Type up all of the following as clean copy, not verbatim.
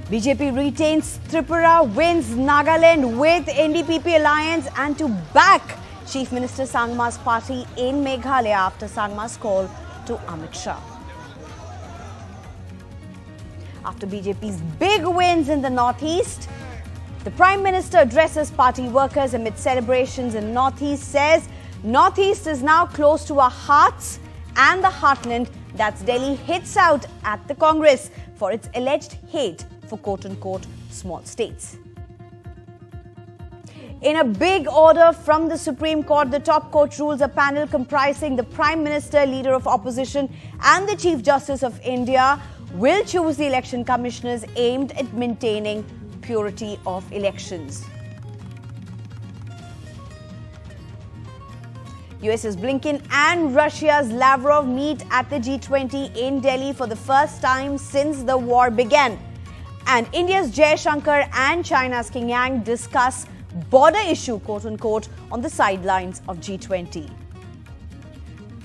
BJP retains Tripura, wins Nagaland with NDTV alliance and to back Chief Minister Sangma's party in Meghalaya after Sangma's call to Amit Shah. After BJP's big wins in the Northeast, the Prime Minister addresses party workers amid celebrations in Northeast, says Northeast is now close to our hearts and the heartland. That's Delhi hits out at the Congress for its alleged hate for quote-unquote small states. In a big order from the Supreme Court, the top court rules a panel comprising the Prime Minister, Leader of Opposition and the Chief Justice of India will choose the election commissioners aimed at maintaining purity of elections. US's Blinken and Russia's Lavrov meet at the G20 in Delhi for the first time since the war began. And India's Jaishankar and China's King Yang discuss border issue, quote-unquote, on the sidelines of G20.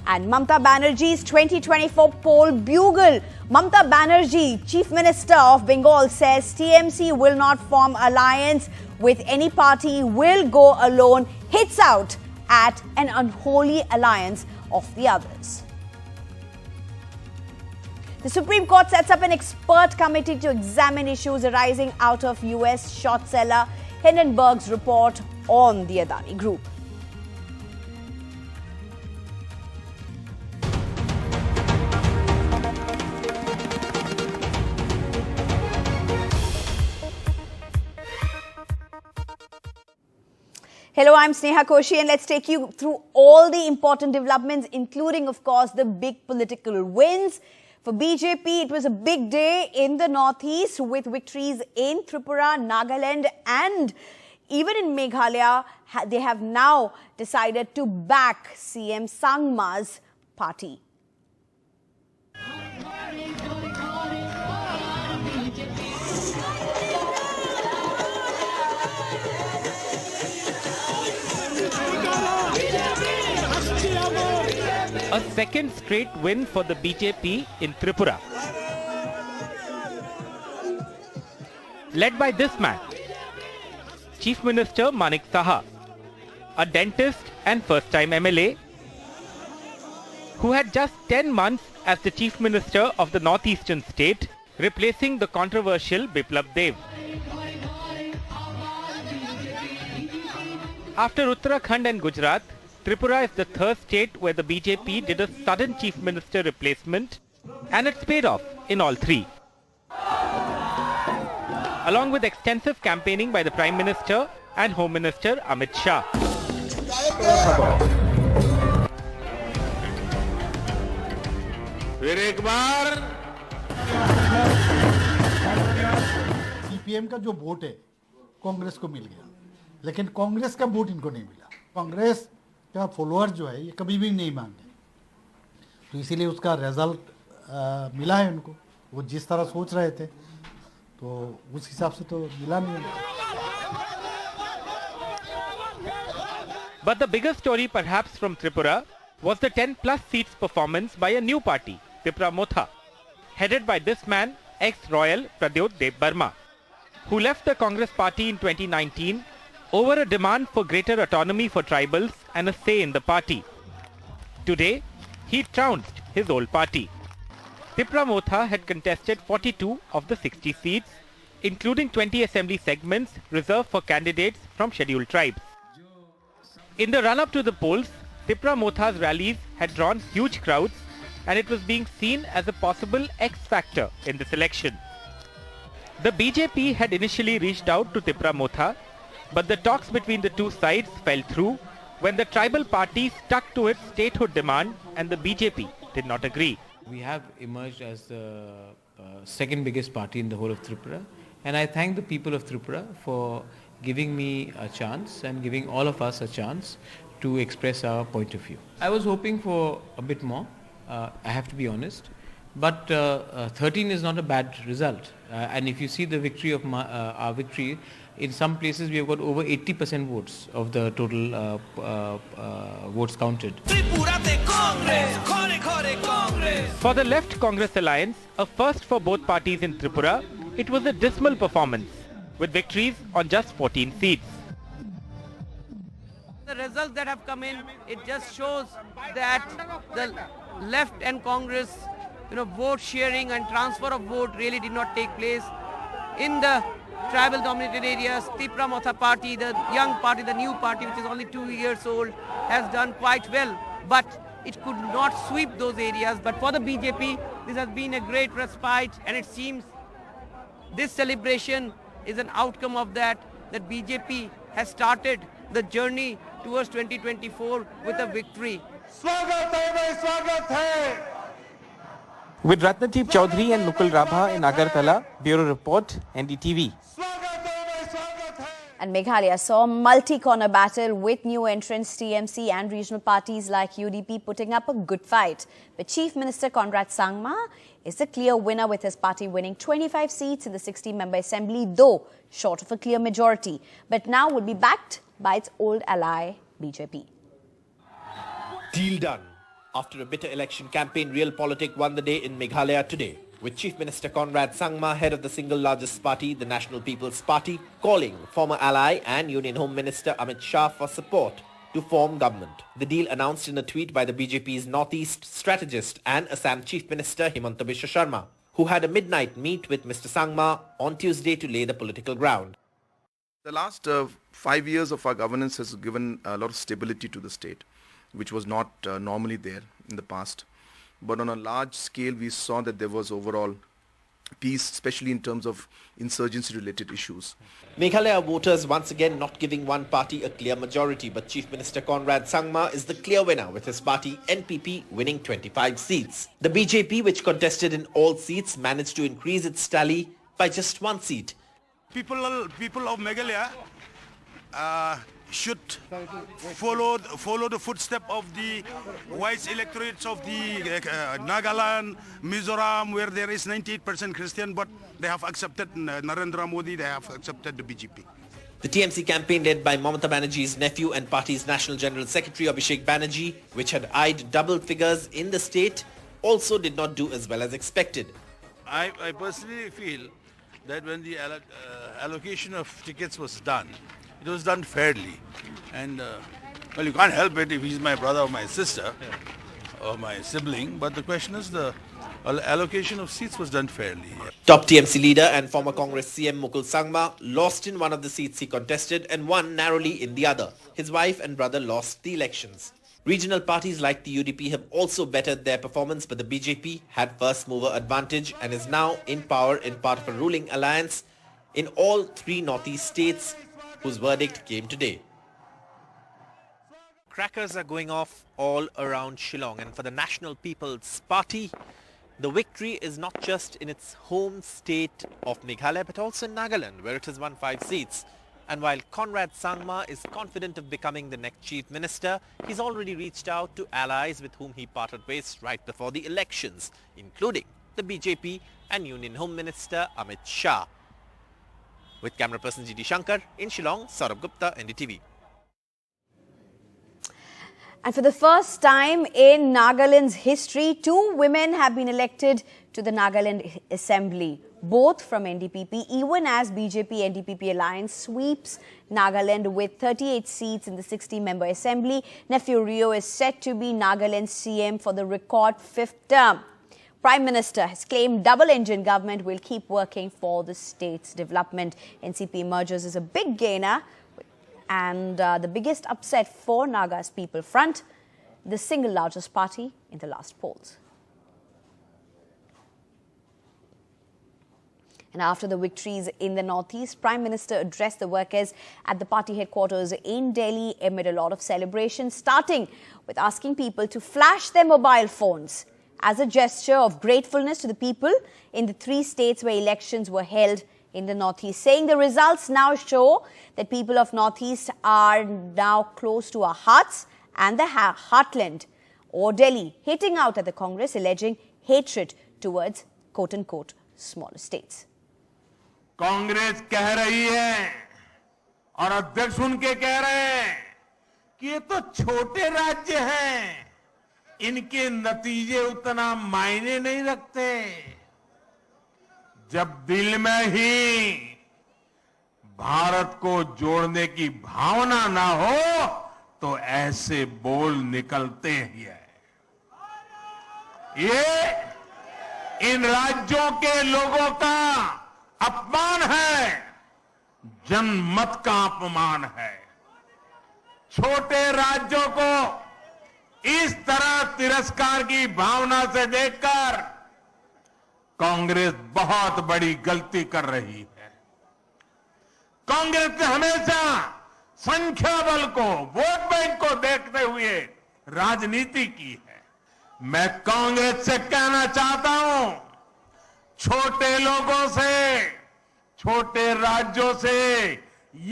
And Mamata Banerjee's 2024 poll bugle. Mamata Banerjee, Chief Minister of Bengal, says TMC will not form alliance with any party, will go alone, hits out at an unholy alliance of the others. The Supreme Court sets up an expert committee to examine issues arising out of US short seller Hindenburg's report on the Adani Group. Hello, I'm Sneha Koshi and let's take you through all the important developments, including, of course, the big political wins. For BJP, it was a big day in the Northeast with victories in Tripura, Nagaland and even in Meghalaya. They have now decided to back CM Sangma's party. A second straight win for the BJP in Tripura. Led by this man, Chief Minister Manik Saha, a dentist and first-time MLA, who had just 10 months as the Chief Minister of the northeastern state, replacing the controversial Biplab Dev. After Uttarakhand and Gujarat, Tripura is the third state where the BJP did a sudden Chief Minister replacement, and it's paid off in all three. Along with extensive campaigning by the Prime Minister and Home Minister Amit Shah. फिर एक बार CPM का जो vote है कांग्रेस को मिल गया, लेकिन कांग्रेस का vote इनको नहीं मिला। कांग्रेस का फॉलोअर जो है ये कभी भी नहीं मांगे, तो इसीलिए उसका रिजल्ट मिला है उनको। वो जिस तरह सोच रहे थे तो उस हिसाब से तो मिला नहीं। But the bigger story perhaps from Tripura was the 10+ seats performance by a new party, Tripura Motha, headed by this man, ex-royal Pradyot Dev Burma, who left the Congress party in 2019 over a demand for greater autonomy for tribals and a say in the party. Today, he trounced his old party. Tripura Motha had contested 42 of the 60 seats, including 20 assembly segments reserved for candidates from scheduled tribes. In the run-up to the polls, Tripura Motha's rallies had drawn huge crowds and it was being seen as a possible X-factor in this election. The BJP had initially reached out to Tripura Motha, but the talks between the two sides fell through when the tribal party stuck to its statehood demand and the BJP did not agree. We have emerged as the second biggest party in the whole of Tripura, and I thank the people of Tripura for giving me a chance and giving all of us a chance to express our point of view. I was hoping for a bit more, I have to be honest, but 13 is not a bad result. And if you see the victory of our victory, in some places we have got over 80% votes of the total votes counted. For the Left Congress alliance, a first for both parties in Tripura, it was a dismal performance, with victories on just 14 seats. The results that have come in, it just shows that the left and Congress, vote sharing and transfer of vote really did not take place. In the tribal dominated areas, Tripura Motha party, the young party, the new party, which is only 2 years old, has done quite well. But it could not sweep those areas. But for the BJP, this has been a great respite, and it seems this celebration is an outcome of that BJP has started the journey towards 2024 with a victory. With Ratnadeep Chaudhary and Nukul Rabha in Agartala, Bureau Report, NDTV. And Meghalaya saw a multi-corner battle with new entrants TMC and regional parties like UDP putting up a good fight. But Chief Minister Conrad Sangma is the clear winner, with his party winning 25 seats in the 60-member assembly, though short of a clear majority. But now would be backed by its old ally, BJP. Deal done. After a bitter election campaign, Realpolitik won the day in Meghalaya today, with Chief Minister Conrad Sangma, head of the single largest party, the National People's Party, calling former ally and Union Home Minister Amit Shah for support to form government. The deal announced in a tweet by the BJP's Northeast strategist and Assam Chief Minister Himanta Biswa Sharma, who had a midnight meet with Mr. Sangma on Tuesday to lay the political ground. The last 5 years of our governance has given a lot of stability to the state, which was not normally there in the past. But on a large scale, we saw that there was overall peace, especially in terms of insurgency-related issues. Meghalaya voters once again not giving one party a clear majority, but Chief Minister Conrad Sangma is the clear winner, with his party NPP winning 25 seats. The BJP, which contested in all seats, managed to increase its tally by just 1 seat. People of Meghalaya should follow the footstep of the wise electorates of the Nagaland, Mizoram, where there is 98% Christian, but they have accepted Narendra Modi, they have accepted the BJP. The TMC campaign, led by Mamata Banerjee's nephew and party's National General Secretary Abhishek Banerjee, which had eyed double figures in the state, also did not do as well as expected. I personally feel that when the allocation of tickets was done, it was done fairly. And, well, you can't help it if he's my brother or my sister or my sibling, but the question is the allocation of seats was done fairly. Top TMC leader and former Congress CM Mukul Sangma lost in one of the seats he contested and won narrowly in the other. His wife and brother lost the elections. Regional parties like the UDP have also bettered their performance, but the BJP had first mover advantage and is now in power in part of a ruling alliance in all 3 northeast states, whose verdict came today. Crackers are going off all around Shillong, and for the National People's Party, the victory is not just in its home state of Meghalaya but also in Nagaland, where it has won 5 seats. And while Conrad Sangma is confident of becoming the next chief minister, he's already reached out to allies with whom he parted ways right before the elections, including the BJP and Union Home Minister Amit Shah. With camera person G.D. Shankar, in Shillong, Saurabh Gupta, NDTV. And for the first time in Nagaland's history, 2 women have been elected to the Nagaland Assembly, both from NDPP, even as BJP-NDPP alliance sweeps Nagaland with 38 seats in the 60-member assembly. Nephew Rio is set to be Nagaland's CM for the record 5th term. Prime Minister has claimed double-engine government will keep working for the state's development. NCP emerges as a big gainer and the biggest upset for Naga's People Front, the single largest party in the last polls. And after the victories in the Northeast, Prime Minister addressed the workers at the party headquarters in Delhi amid a lot of celebrations, starting with asking people to flash their mobile phones as a gesture of gratefulness to the people in the 3 states where elections were held in the Northeast, saying the results now show that people of Northeast are now close to our hearts and the heartland, or Delhi, hitting out at the Congress, alleging hatred towards quote-unquote smaller states. Congress कह रही है और अध्यक्ष उनके कह रहे हैं कि ये तो छोटे राज्य हैं, इनके नतीजे उतना मायने नहीं रखते। जब दिल में ही भारत को जोड़ने की भावना ना हो तो ऐसे बोल निकलते ही है। ये इन राज्यों के लोगों का अपमान है, जनमत का अपमान है। छोटे राज्यों को इस तरह तिरस्कार की भावना से देखकर कांग्रेस बहुत बड़ी गलती कर रही है। कांग्रेस ने हमेशा संख्या बल को, वोट बैंक को देखते हुए राजनीति की है। मैं कांग्रेस से कहना चाहता हूं, छोटे लोगों से, छोटे राज्यों से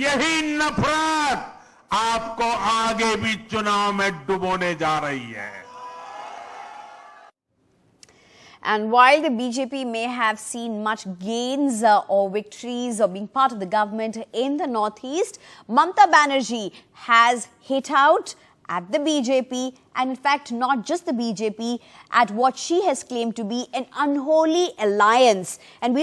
यही नफरत आपको आगे भी चुनाव में डुबोने जा रही है। And while the BJP may have seen much gains or victories or being part of the government in the Northeast, Mamata Banerjee has hit out at the BJP, and in fact not just the BJP, at what she has claimed to be an unholy alliance. And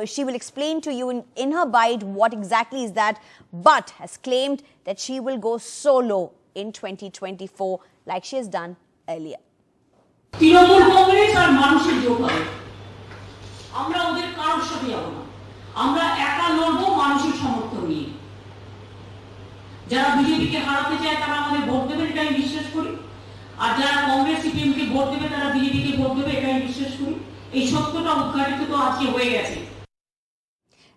she will explain to you in her bite what exactly is that, but has claimed that she will go solo in 2024 like she has done earlier. Trinamool Congress আর মানুষের যোগ হবে। আমরা ওদের কারোর সাথে যাব না। আমরা একা লড়বো মানুষের সমর্থন নিয়ে। যারা বিজেপিকে হারাতে চায় তারা আমাদের ভোট দেবে, এটা আমি বিশ্বাস করি। আর যারা কংগ্রেস সিপিএমকে ভোট দেবে তারা বিজেপিকে ভোট দেবে, এটা আমি বিশ্বাস করি। এই সত্যটা উদ্ঘাটিত তো আজকে হয়ে গেছে।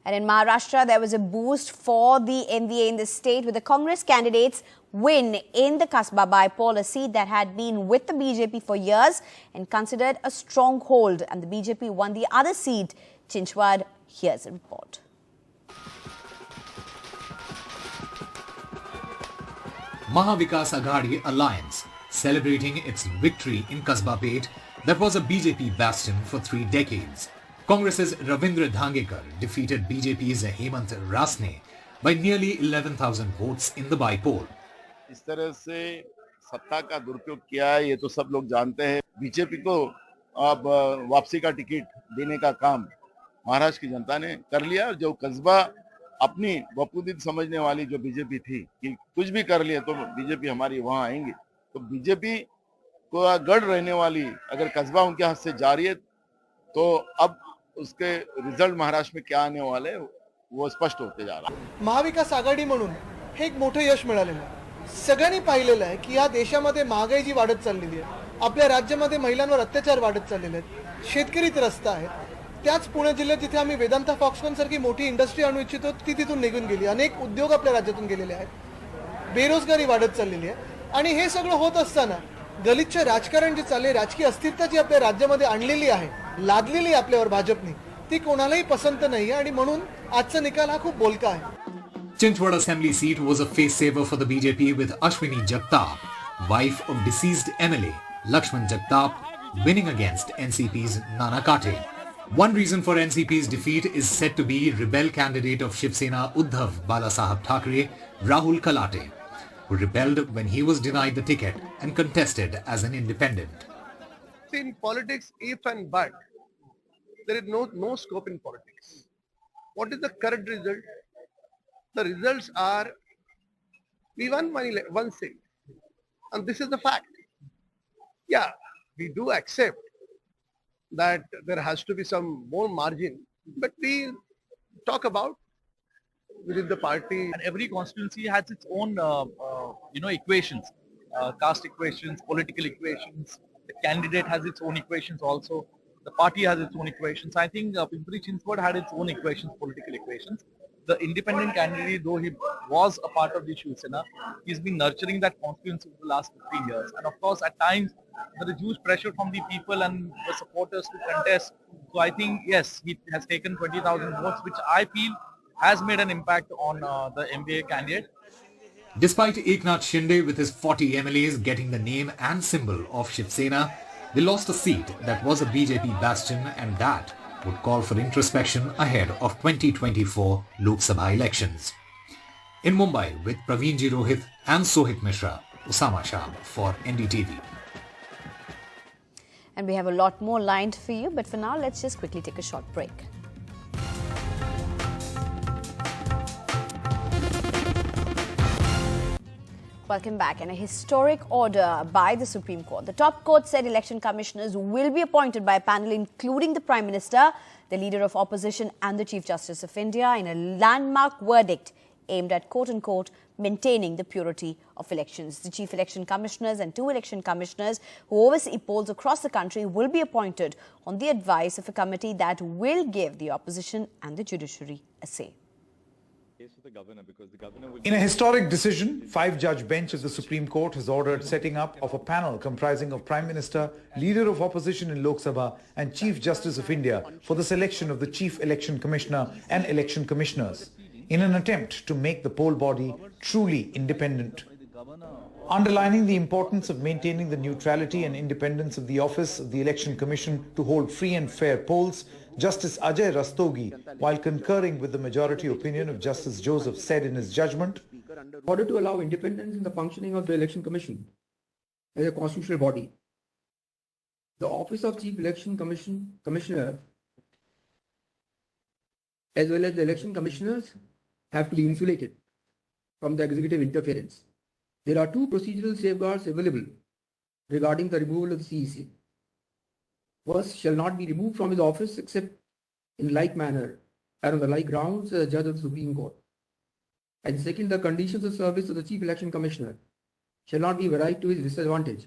And in Maharashtra, there was a boost for the NDA in the state with the Congress candidates win in the Kasba bypoll, a seat that had been with the BJP for years and considered a stronghold. And the BJP won the other seat, Chinchwad. Here's a report. Mahavikas Aghadi Alliance celebrating its victory in Kasba Pet that was a BJP bastion for 3 decades. Congress's Ravindra Dhangekar defeated BJP's Hemant Rasne by nearly 11,000 votes in the bypoll. इस तरह से सत्ता का दुरुपयोग किया है ये तो सब लोग जानते हैं। बीजेपी को अब वापसी का टिकट देने का काम महाराष्ट्र की जनता ने कर लिया। जो कस्बा अपनी वपूदित समझने वाली जो बीजेपी थी कि कुछ भी कर लिए तो बीजेपी हमारी वहां आएंगे, तो बीजेपी को गढ़ रहने वाली अगर कस्बा उनके हाथ से जा रही है तो अब उसके रिजल्ट महाराष्ट्र में क्या आने वाले वो स्पष्ट होते जा रहा है। महाविकास आघाडी म्हणून हे एक मोठं यश मिळालेलं आहे। सगळ्यांनी पाहिलेलं आहे की या देशामध्ये महागाई जी वाढत चाललेली आहे, आपल्या राज्यामध्ये महिलांवर अत्याचार वाढत चाललेले आहेत, शेतकरी त्रस्त आहेत। त्याच पुणे जिल्ह्यात जिथे आम्ही वेदांता फॉक्सकॉन सारखी मोठी इंडस्ट्री आणू इच्छितो ती तिथून निघून गेली, अनेक उद्योग आपल्या राज्यातून गेलेले आहेत, बेरोजगारी वाढत चाललेली आहे। आणि हे सगळं होत असताना गलिच्छ राजकारण जे चालले, राजकीय अस्थिरता जी आपल्या राज्यामध्ये आणलेली आहे, लादलेली आपल्यावर भाजपने, ती कोणालाही पसंत नाही आणि म्हणून आजचा निकाल हा खूप बोलका आहे। Chinchwad Assembly seat was a face saver for the BJP with Ashwini Jagtap, wife of deceased MLA Lakshman Jagtap, winning against NCP's Nana Kate. One reason for NCP's defeat is said to be rebel candidate of Shiv Sena Uddhav Balasaheb Thackeray, Rahul Kalate, who rebelled when he was denied the ticket and contested as an independent. In politics, if and but, there is no scope in politics. What is the current result? The results are we won one seat, and this is the fact. Yeah, we do accept that there has to be some more margin, but we talk about within the party. And every constituency has its own, equations, caste equations, political equations. The candidate has its own equations also. The party has its own equations. I think Pimpri Chinchwad had its own equations, political equations. The independent candidate, though he was a part of the Shiv Sena, he's been nurturing that constituency for the last 15 years. And of course, at times, there is huge pressure from the people and the supporters to contest. So I think, yes, he has taken 20,000 votes, which I feel has made an impact on the MBA candidate. Despite Eknath Shinde with his 40 MLAs getting the name and symbol of Shiv Sena, they lost a seat that was a BJP bastion, and that would call for introspection ahead of 2024 Lok Sabha elections. In Mumbai, with Praveenji Rohit and Sohit Mishra, Usama Shah for NDTV. And we have a lot more lined for you, but for now, let's just quickly take a short break. Welcome back. In a historic order by the Supreme Court, the top court said election commissioners will be appointed by a panel including the Prime Minister, the Leader of Opposition and the Chief Justice of India in a landmark verdict aimed at quote-unquote maintaining the purity of elections. The Chief Election Commissioners and 2 election commissioners who oversee polls across the country will be appointed on the advice of a committee that will give the opposition and the judiciary a say. In a historic decision, 5-judge bench of the Supreme Court has ordered setting up of a panel comprising of Prime Minister, Leader of Opposition in Lok Sabha and Chief Justice of India for the selection of the Chief Election Commissioner and election commissioners in an attempt to make the poll body truly independent. Underlining the importance of maintaining the neutrality and independence of the office of the Election Commission to hold free and fair polls, Justice Ajay Rastogi, while concurring with the majority opinion of Justice Joseph, said in his judgment, in order to allow independence in the functioning of the Election Commission as a constitutional body, the Office of Chief Election Commissioner as well as the election commissioners have to be insulated from the executive interference. There are 2 procedural safeguards available regarding the removal of the CEC. First, shall not be removed from his office except in like manner and on the like grounds as a judge of the Supreme Court. And second, the conditions of service of the Chief Election Commissioner shall not be varied to his disadvantage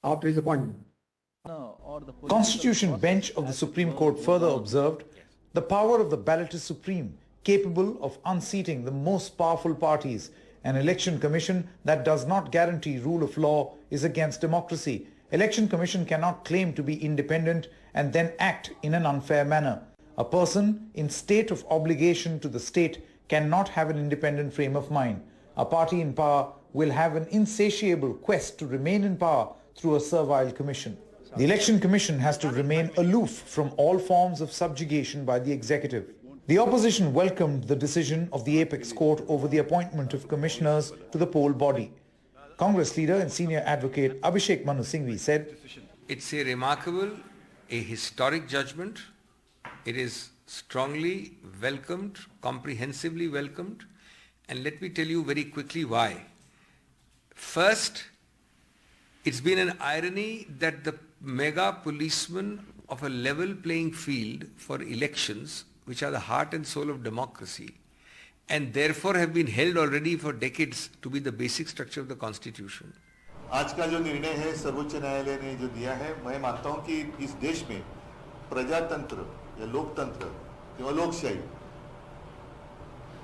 after his appointment. Constitution bench of the Supreme Court further observed, the power of the ballot is supreme, capable of unseating the most powerful parties. An election commission that does not guarantee rule of law is against democracy. Election Commission cannot claim to be independent and then act in an unfair manner. A person in state of obligation to the state cannot have an independent frame of mind. A party in power will have an insatiable quest to remain in power through a servile commission. The Election Commission has to remain aloof from all forms of subjugation by the executive. The opposition welcomed the decision of the Apex Court over the appointment of commissioners to the poll body. Congress leader and senior advocate Abhishek Manu Singhvi said, "It's a remarkable, a historic judgment. It is strongly welcomed, comprehensively welcomed, and let me tell you very quickly why. First, it's been an irony that the mega policemen of a level playing field for elections, which are the heart and soul of democracy, and therefore have been held already for decades to be the basic structure of the constitution." आज का जो निर्णय है सर्वोच्च न्यायालय ने जो दिया है, मैं मानता हूं कि इस देश में प्रजातंत्र या लोकतंत्र या लोकशाही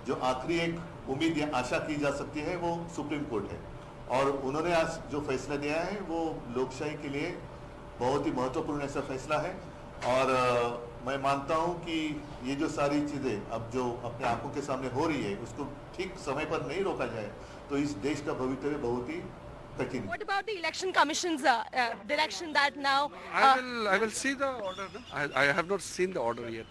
जो आखिरी एक उम्मीद या आशा की जा सकती है वो सुप्रीम कोर्ट है, और उन्होंने आज जो फैसला दिया है वो लोकशाही के लिए बहुत ही महत्वपूर्ण ऐसा फैसला है। और मैं मानता हूं कि ये जो सारी चीजें अब जो अपने आंखों के सामने हो रही है उसको ठीक समय पर नहीं रोका जाए तो इस देश का भविष्य बहुत ही कठिन। What about the election commission's direction that now? I will see the order. I have not seen the order yet.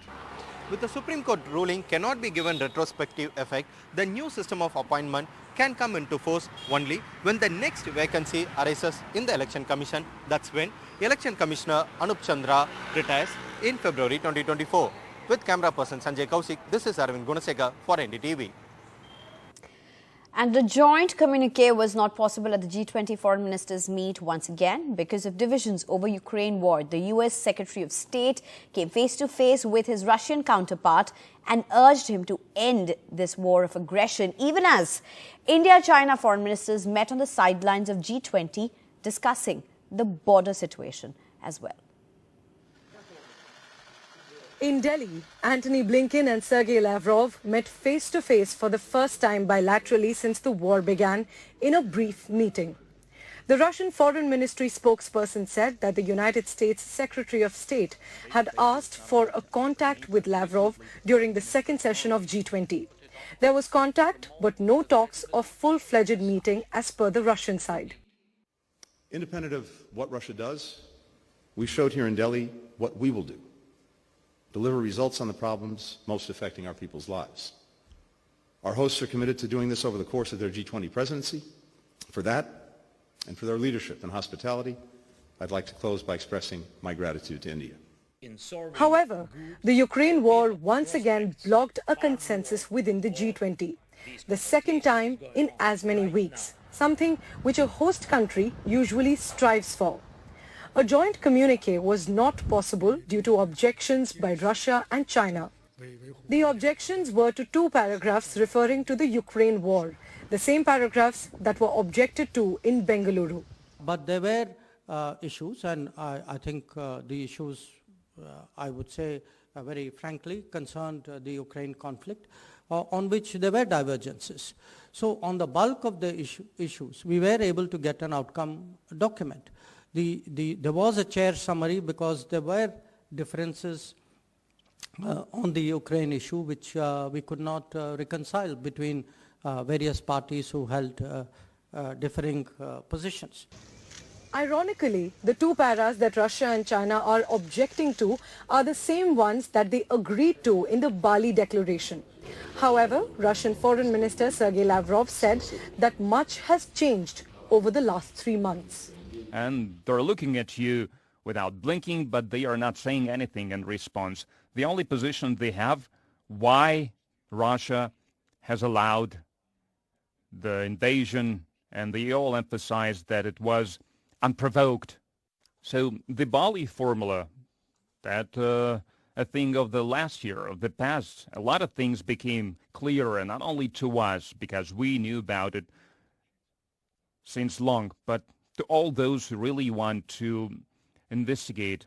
With the Supreme Court ruling cannot be given retrospective effect, the new system of appointment can come into force only when the next vacancy arises in the Election Commission. That's when Election Commissioner Anup Chandra retires in February 2024. With camera person Sanjay Kausik, this is Arvind Gunasega for NDTV. And the joint communique was not possible at the G20 foreign ministers meet once again because of divisions over Ukraine war. The US Secretary of State came face to face with his Russian counterpart and urged him to end this war of aggression, even as India-China foreign ministers met on the sidelines of G20 discussing the border situation as well. In Delhi, Antony Blinken and Sergei Lavrov met face-to-face for the first time bilaterally since the war began in a brief meeting. The Russian Foreign Ministry spokesperson said that the United States Secretary of State had asked for a contact with Lavrov during the second session of G20. There was contact, but no talks of full-fledged meeting as per the Russian side. Independent of what Russia does, we showed here in Delhi what we will do. Deliver results on the problems most affecting our people's lives. Our hosts are committed to doing this over the course of their G20 presidency. For that, and for their leadership and hospitality, I'd like to close by expressing my gratitude to India. However, the Ukraine war once again blocked a consensus within the G20, the second time in as many weeks. something which a host country usually strives for. A joint communique was not possible due to objections by Russia and China. The objections were to two paragraphs referring to the Ukraine war, the same paragraphs that were objected to in Bengaluru. But there were issues, and I think the issues, I would say, very frankly, concerned the Ukraine conflict, on which there were divergences. So on the bulk of the issues, we were able to get an outcome document. There was a chair summary because there were differences on the Ukraine issue which we could not reconcile between various parties who held differing positions. Ironically, the two paras that Russia and China are objecting to are the same ones that they agreed to in the Bali Declaration. However, Russian Foreign Minister Sergei Lavrov said that much has changed over the last 3 months. And they're looking at you without blinking, but they are not saying anything in response. The only position they have, why Russia has allowed the invasion, and they all emphasize that it was unprovoked. So the Bali formula, that a thing of the last year, of the past, a lot of things became clearer, not only to us, because we knew about it since long, but to all those who really want to investigate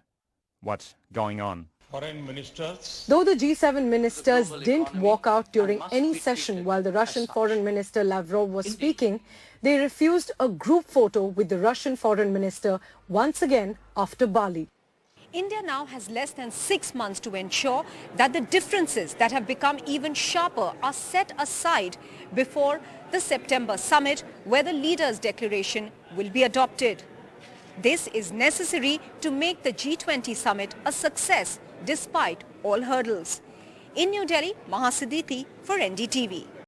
what's going on. Foreign ministers. Though the G7 ministers didn't walk out during any session while the Russian Foreign Minister Lavrov was speaking, they refused a group photo with the Russian Foreign Minister once again after Bali. India now has less than 6 months to ensure that the differences that have become even sharper are set aside before the September summit, where the leaders' declaration will be adopted. This is necessary to make the G20 summit a success despite all hurdles. In New Delhi, Maha Siddiqui for NDTV.